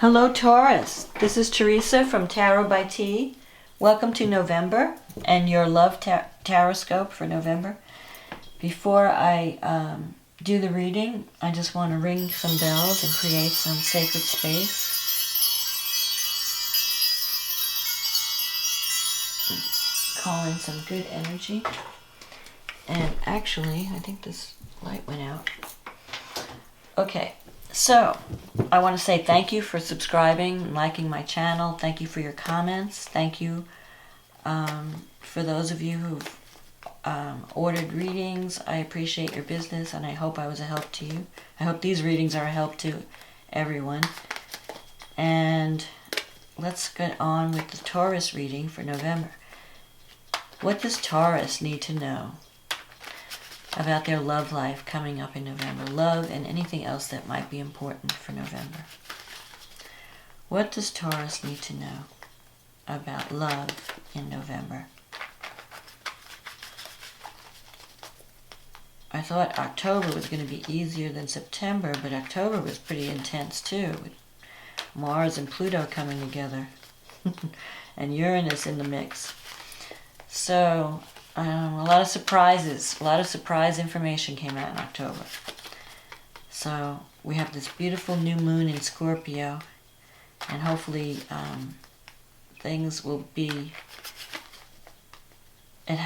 Hello Taurus, this is Teresa from Tarot by T. Welcome to November and your love TarotScope for November. Before I do the reading, I just want to ring some bells and create some sacred space. Call in some good energy. And actually, I think this light went out. Okay. So, I want to say thank you for subscribing and liking my channel. Thank you for your comments. Thank you for those of you who've ordered readings. I appreciate your business and I hope I was a help to you. I hope these readings are a help to everyone. And let's get on with the Taurus reading for November. What does Taurus need to know about their love life coming up in November? Love and anything else that might be important for November. What does Taurus need to know about love in November? I thought October was going to be easier than September, but October was pretty intense too, with Mars and Pluto coming together and Uranus in the mix. So, a lot of surprises, a lot of surprise information came out in October. So we have this beautiful new moon in Scorpio, and hopefully things will be. It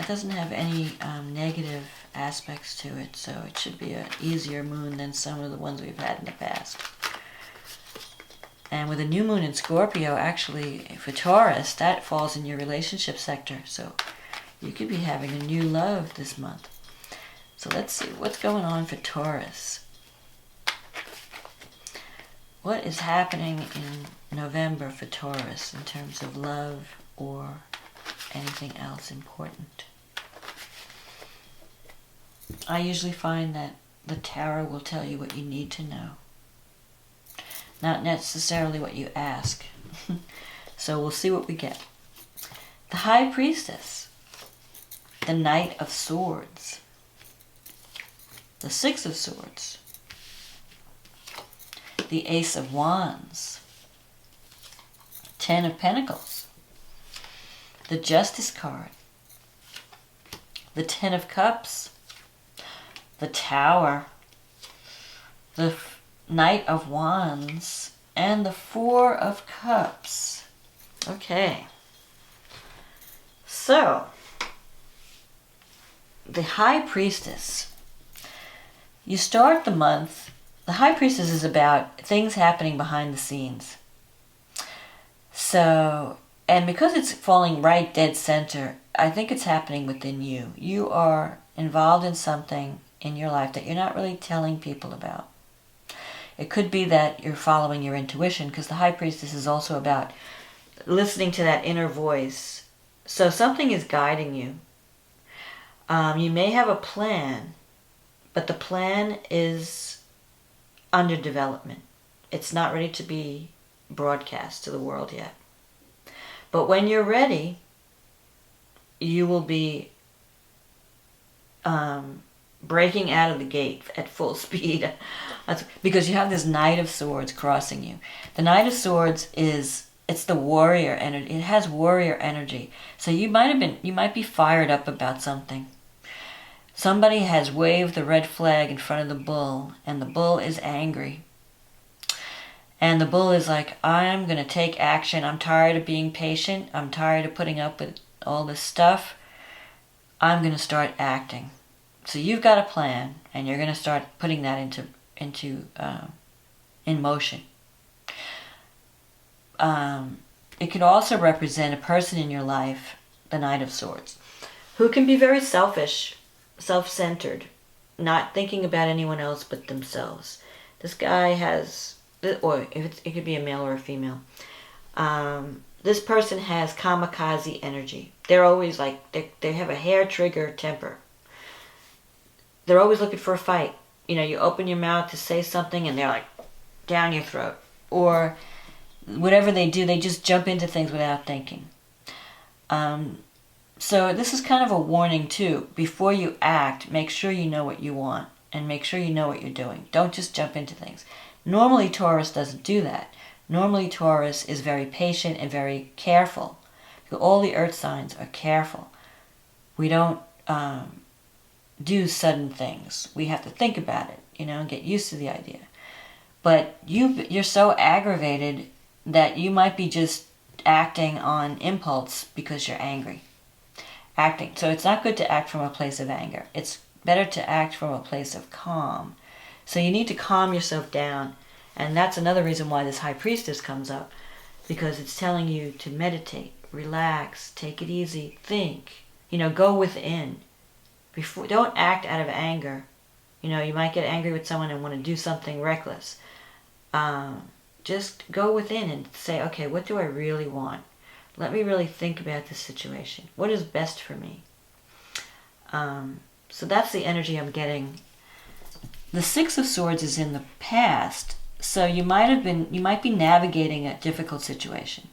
doesn't have any negative aspects to it, so it should be an easier moon than some of the ones we've had in the past. And with a new moon in Scorpio, actually for Taurus, that falls in your relationship sector. So you could be having a new love this month. So let's see what's going on for Taurus. What is happening in November for Taurus in terms of love or anything else important? I usually find that the tarot will tell you what you need to know, not necessarily what you ask. So we'll see what we get. The High Priestess. The Knight of Swords, the Six of Swords, the Ace of Wands, Ten of Pentacles, the Justice card, the Ten of Cups, the Tower, the Knight of Wands, and the Four of Cups. Okay, so the High Priestess. You start the month, the High Priestess is about things happening behind the scenes. So, and because it's falling right dead center, I think it's happening within you. You are involved in something in your life that you're not really telling people about. It could be that you're following your intuition, because the High Priestess is also about listening to that inner voice. So something is guiding you. You may have a plan, but the plan is under development. It's not ready to be broadcast to the world yet. But when you're ready, you will be breaking out of the gate at full speed. Because you have this Knight of Swords crossing you. The Knight of Swords it's the warrior energy. It has warrior energy. So you might be fired up about something. Somebody has waved the red flag in front of the bull, and the bull is angry. And the bull is like, I'm going to take action. I'm tired of being patient. I'm tired of putting up with all this stuff. I'm going to start acting. So you've got a plan, and you're going to start putting that in motion. It could also represent a person in your life, the Knight of Swords, who can be very selfish, self-centered, not thinking about anyone else but themselves. This guy has, or it could be a male or a female. This person has kamikaze energy. They're always like, they have a hair trigger temper. They're always looking for a fight. You know, you open your mouth to say something and they're like down your throat. Or whatever they do, they just jump into things without thinking. So this is kind of a warning too. Before you act, make sure you know what you want and make sure you know what you're doing. Don't just jump into things. Normally Taurus doesn't do that. Normally Taurus is very patient and very careful. All the earth signs are careful. We don't do sudden things. We have to think about it, and get used to the idea. But you're so aggravated that you might be just acting on impulse because you're angry. So it's not good to act from a place of anger. It's better to act from a place of calm. So you need to calm yourself down. And that's another reason why this High Priestess comes up, because it's telling you to meditate, relax, take it easy, think, go within. Don't act out of anger. You might get angry with someone and want to do something reckless. Just go within and say, okay, what do I really want? Let me really think about this situation. What is best for me? So that's the energy I'm getting. The Six of Swords is in the past, so you might be navigating a difficult situation.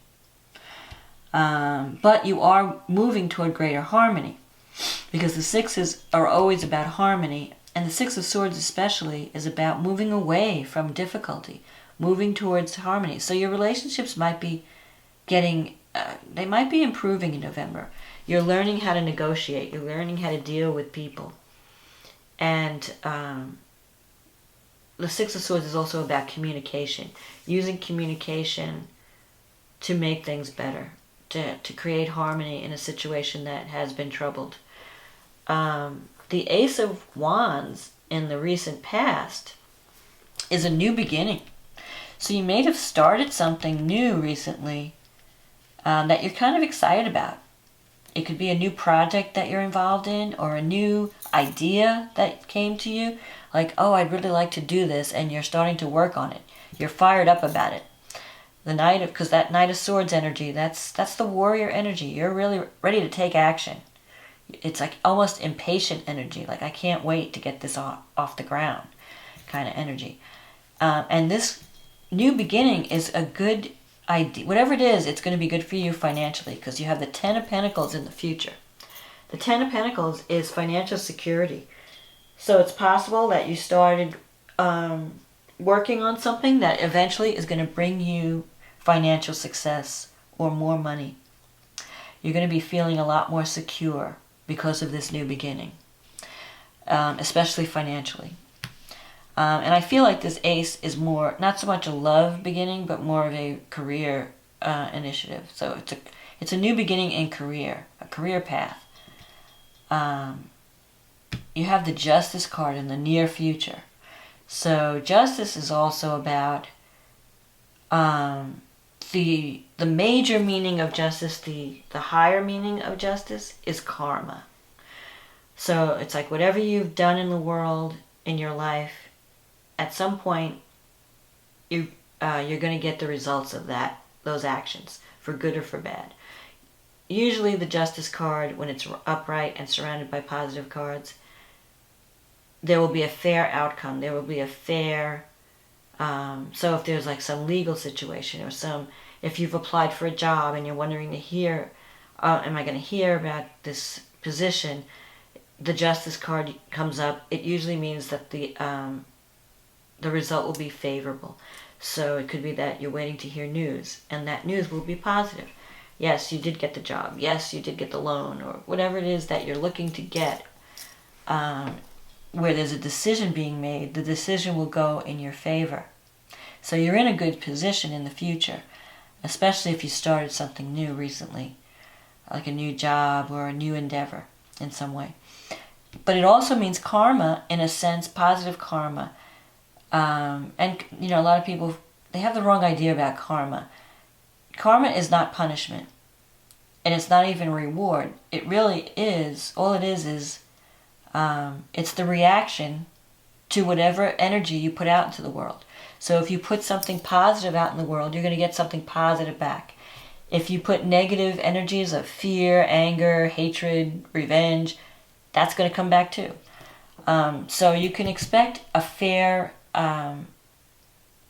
But you are moving toward greater harmony, because the sixes are always about harmony, and the Six of Swords especially is about moving away from difficulty, moving towards harmony. So your relationships might be they might be improving in November. You're learning how to negotiate. You're learning how to deal with people. And the Six of Swords is also about communication. Using communication to make things better. To create harmony in a situation that has been troubled. The Ace of Wands in the recent past is a new beginning. So you may have started something new recently that you're kind of excited about. It could be a new project that you're involved in, or a new idea that came to you. Like, oh, I'd really like to do this, and you're starting to work on it. You're fired up about it. Because that Knight of Swords energy, that's the warrior energy. You're really ready to take action. It's like almost impatient energy, like I can't wait to get this off the ground kind of energy. And this new beginning is a good idea. Whatever it is, it's going to be good for you financially, because you have the Ten of Pentacles in the future. The Ten of Pentacles is financial security. So it's possible that you started working on something that eventually is going to bring you financial success or more money. You're going to be feeling a lot more secure because of this new beginning, especially financially. And I feel like this Ace is more, not so much a love beginning, but more of a career initiative. So it's a new beginning in career, a career path. You have the Justice card in the near future. So Justice is also about the major meaning of justice, the higher meaning of justice is karma. So it's like whatever you've done in the world, in your life, at some point you're going to get the results of those actions, for good or for bad. Usually the Justice card, when it's upright and surrounded by positive cards, there will be a fair outcome. There will be a fair... so if there's like some legal situation, or if you've applied for a job and you're wondering am I going to hear about this position, the Justice card comes up. It usually means that the result will be favorable. So it could be that you're waiting to hear news, and that news will be positive. Yes, you did get the job. Yes, you did get the loan, or whatever it is that you're looking to get. Where there's a decision being made, the decision will go in your favor. So you're in a good position in the future, especially if you started something new recently, like a new job or a new endeavor in some way. But it also means karma, in a sense, positive karma. And, a lot of people, they have the wrong idea about karma. Karma is not punishment, and it's not even reward. It really is, all it is it's the reaction to whatever energy you put out into the world. So if you put something positive out in the world, you're going to get something positive back. If you put negative energies of fear, anger, hatred, revenge, that's going to come back too. So you can expect a fair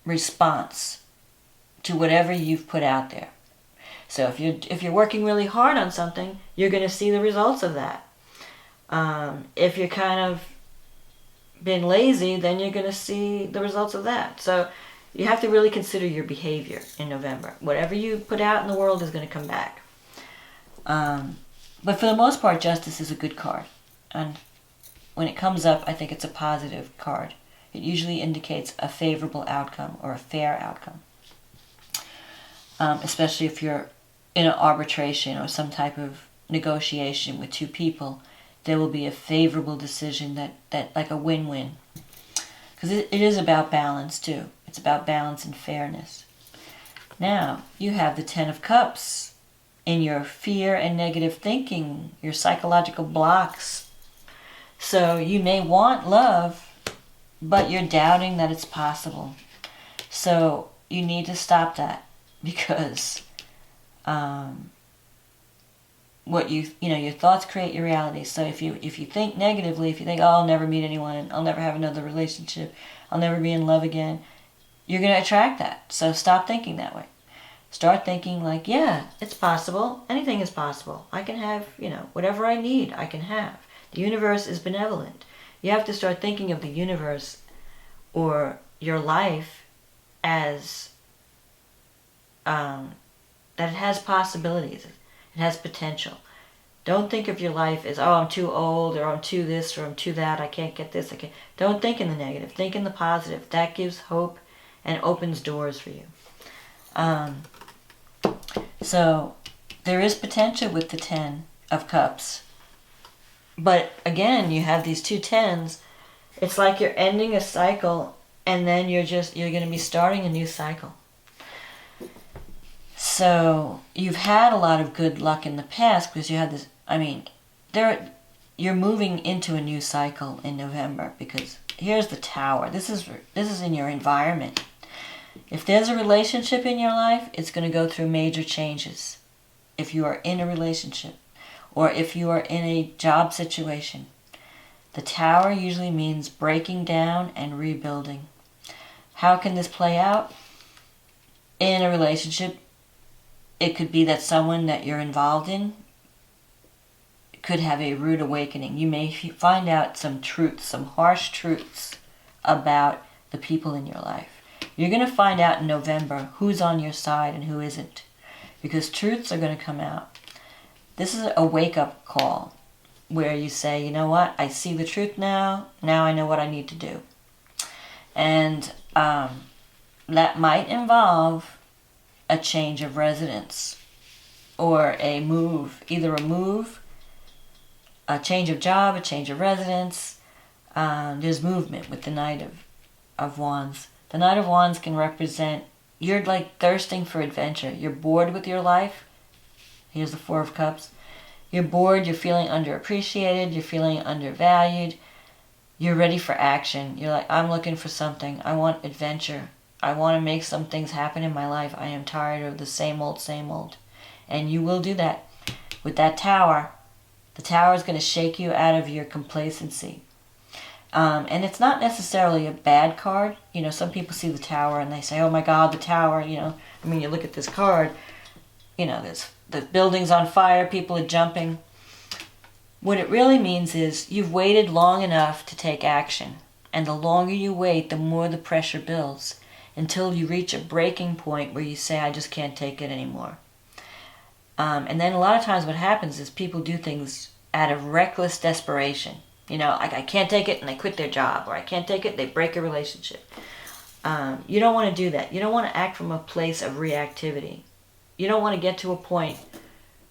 response to whatever you've put out there. So if you're working really hard on something, you're going to see the results of that. If you're kind of been lazy, then you're going to see the results of that. So you have to really consider your behavior in November. Whatever you put out in the world is going to come back. But for the most part, Justice is a good card. And when it comes up, I think it's a positive card. It usually indicates a favorable outcome or a fair outcome. Especially if you're in an arbitration or some type of negotiation with two people, there will be a favorable decision that like a win-win. Because it is about balance too. It's about balance and fairness. Now, you have the Ten of Cups in your fear and negative thinking, your psychological blocks. So you may want love, but you're doubting that it's possible. So you need to stop that, because what your thoughts create your reality. So if you think negatively, if you think, oh, I'll never meet anyone, I'll never have another relationship, I'll never be in love again, you're going to attract that. So stop thinking that way. Start thinking like, yeah, it's possible. Anything is possible. I can have, whatever I need, I can have. The universe is benevolent. You have to start thinking of the universe or your life as that it has possibilities. It has potential. Don't think of your life as, oh, I'm too old, or I'm too this, or I'm too that, I can't get this, I can't. Don't think in the negative. Think in the positive. That gives hope and opens doors for you. So there is potential with the Ten of Cups. But again, you have these two tens. It's like you're ending a cycle, and then you're going to be starting a new cycle. So you've had a lot of good luck in the past because you had this. You're moving into a new cycle in November, because here's the Tower. This is in your environment. If there's a relationship in your life, it's going to go through major changes. If you are in a relationship, or if you are in a job situation, the Tower usually means breaking down and rebuilding. How can this play out? In a relationship, it could be that someone that you're involved in could have a rude awakening. You may find out some truths, some harsh truths about the people in your life. You're going to find out in November who's on your side and who isn't, because truths are going to come out. This is a wake-up call where you say, you know what, I see the truth now. Now I know what I need to do. And that might involve a change of residence or a move, either a move, a change of job, a change of residence. There's movement with the Knight of Wands. The Knight of Wands can represent, you're like thirsting for adventure. You're bored with your life. Here's the Four of Cups. You're bored, you're feeling underappreciated, you're feeling undervalued. You're ready for action. You're like, I'm looking for something. I want adventure. I want to make some things happen in my life. I am tired of the same old, same old. And you will do that. With that Tower, the Tower is going to shake you out of your complacency. And it's not necessarily a bad card. Some people see the Tower and they say, oh my God, the Tower, you look at this card, there's the building's on fire, people are jumping. What it really means is you've waited long enough to take action. And the longer you wait, the more the pressure builds, until you reach a breaking point where you say, I just can't take it anymore. And then a lot of times what happens is people do things out of reckless desperation. I can't take it, and they quit their job, or I can't take it, they break a relationship. You don't want to do that. You don't want to act from a place of reactivity. You don't want to get to a point,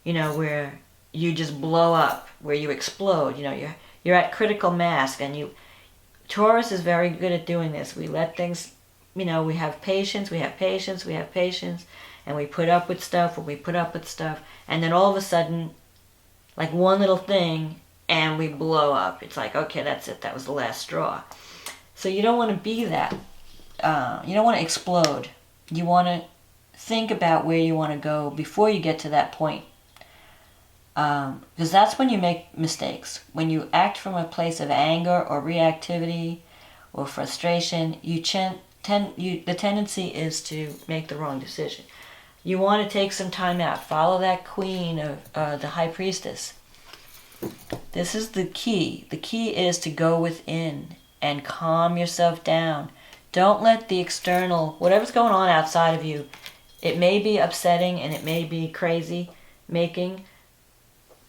where you just blow up, where you explode. You're at critical mass, and Taurus is very good at doing this. We let things, we have patience, and we put up with stuff, and then all of a sudden, like one little thing, and we blow up. It's like, okay, that's it. That was the last straw. So you don't want to be that. You don't want to explode. You want to think about where you want to go before you get to that point. Because that's when you make mistakes. When you act from a place of anger or reactivity or frustration, the tendency is to make the wrong decision. You want to take some time out. Follow that queen of the High Priestess. This is the key. The key is to go within and calm yourself down. Don't let the external, whatever's going on outside of you, it may be upsetting and it may be crazy making.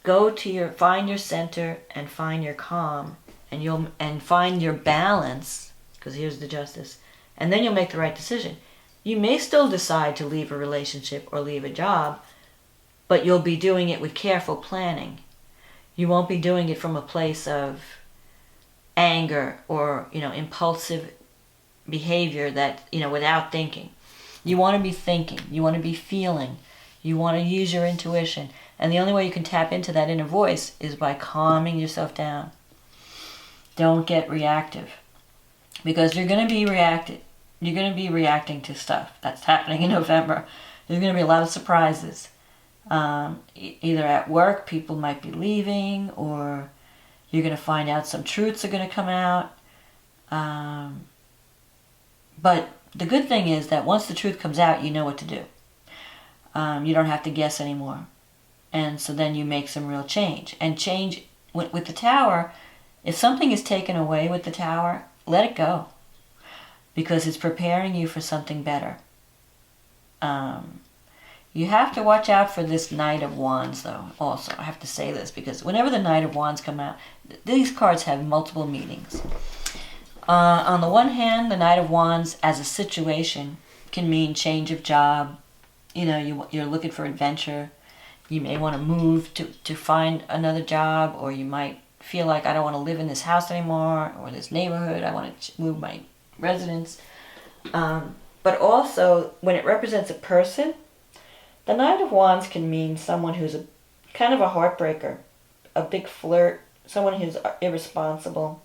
Find your center and find your calm, and find your balance, because here's the justice, and then you'll make the right decision. You may still decide to leave a relationship or leave a job, but you'll be doing it with careful planning. You won't be doing it from a place of anger or, impulsive behavior that, without thinking. You want to be thinking. You want to be feeling. You want to use your intuition. And the only way you can tap into that inner voice is by calming yourself down. Don't get reactive, because you're going to be reacting. You're going to be reacting to stuff that's happening in November. There's going to be a lot of surprises. Either at work, people might be leaving, or you're going to find out some truths are going to come out. But the good thing is that once the truth comes out, you know what to do. You don't have to guess anymore. And so then you make some real change. And change, with the Tower, if something is taken away with the Tower, let it go. Because it's preparing you for something better. You have to watch out for this Knight of Wands, though, also. I have to say this, because whenever the Knight of Wands come out, these cards have multiple meanings. On the one hand, the Knight of Wands as a situation can mean change of job. You're looking for adventure. You may want to move to find another job, or you might feel like, I don't want to live in this house anymore, or this neighborhood, I want to move my residence. But also, when it represents a person, the Knight of Wands can mean someone who's kind of a heartbreaker, a big flirt, someone who's irresponsible.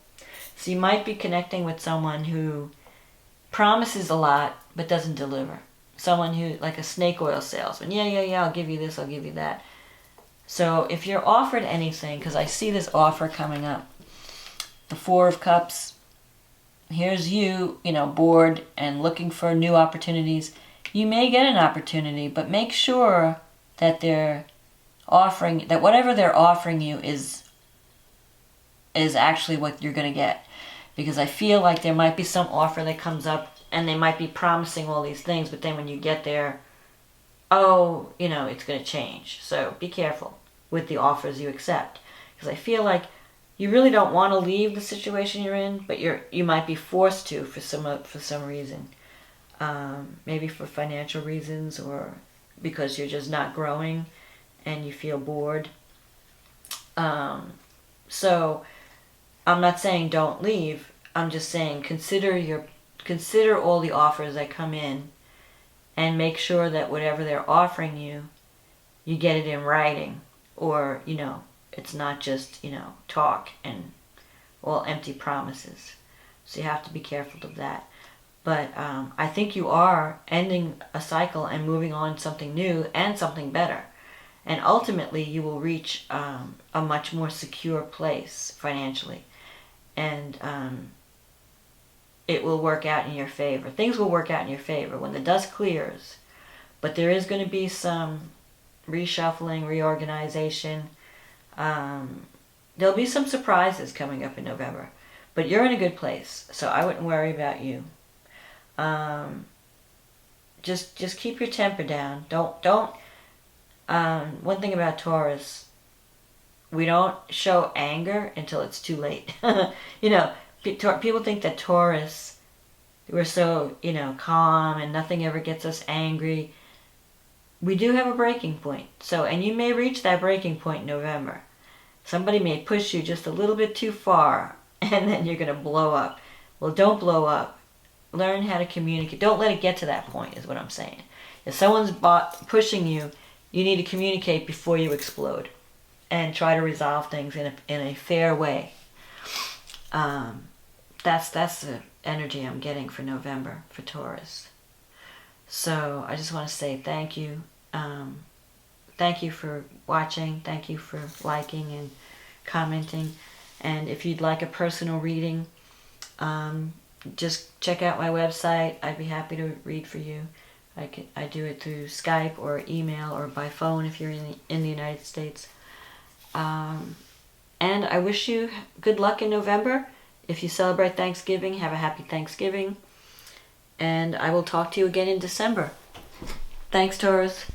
So you might be connecting with someone who promises a lot but doesn't deliver. Someone who, like a snake oil salesman. Yeah, I'll give you this, I'll give you that. So if you're offered anything, because I see this offer coming up, the Four of Cups, here's you, bored and looking for new opportunities. You may get an opportunity, but make sure that whatever they're offering you is actually what you're going to get. Because I feel like there might be some offer that comes up and they might be promising all these things, but then when you get there, it's going to change. So be careful with the offers you accept. Because I feel like you really don't want to leave the situation you're in, but you might be forced to for some reason. Maybe for financial reasons, or because you're just not growing and you feel bored. So I'm not saying don't leave. I'm just saying consider all the offers that come in, and make sure that whatever they're offering you, you get it in writing, or it's not just talk and all empty promises. So you have to be careful of that. But I think you are ending a cycle and moving on to something new and something better. And ultimately you will reach a much more secure place financially. And it will work out in your favor. Things will work out in your favor when the dust clears. But there is going to be some reshuffling, reorganization. There'll be some surprises coming up in November. But you're in a good place, so I wouldn't worry about you. Just keep your temper down. Don't. One thing about Taurus, we don't show anger until it's too late. People think that Taurus, we're so calm and nothing ever gets us angry. We do have a breaking point. And you may reach that breaking point in November. Somebody may push you just a little bit too far, and then you're going to blow up. Well, don't blow up. Learn how to communicate. Don't let it get to that point, is what I'm saying. If someone's pushing you, you need to communicate before you explode, and try to resolve things in a fair way. That's the energy I'm getting for November for Taurus. So I just want to say thank you. Thank you for watching. Thank you for liking and commenting. And if you'd like a personal reading, just check out my website. I'd be happy to read for you. I do it through Skype or email or by phone if you're in the United States. And I wish you good luck in November. If you celebrate Thanksgiving, have a happy Thanksgiving. and I will talk to you again in December. Thanks, Taurus.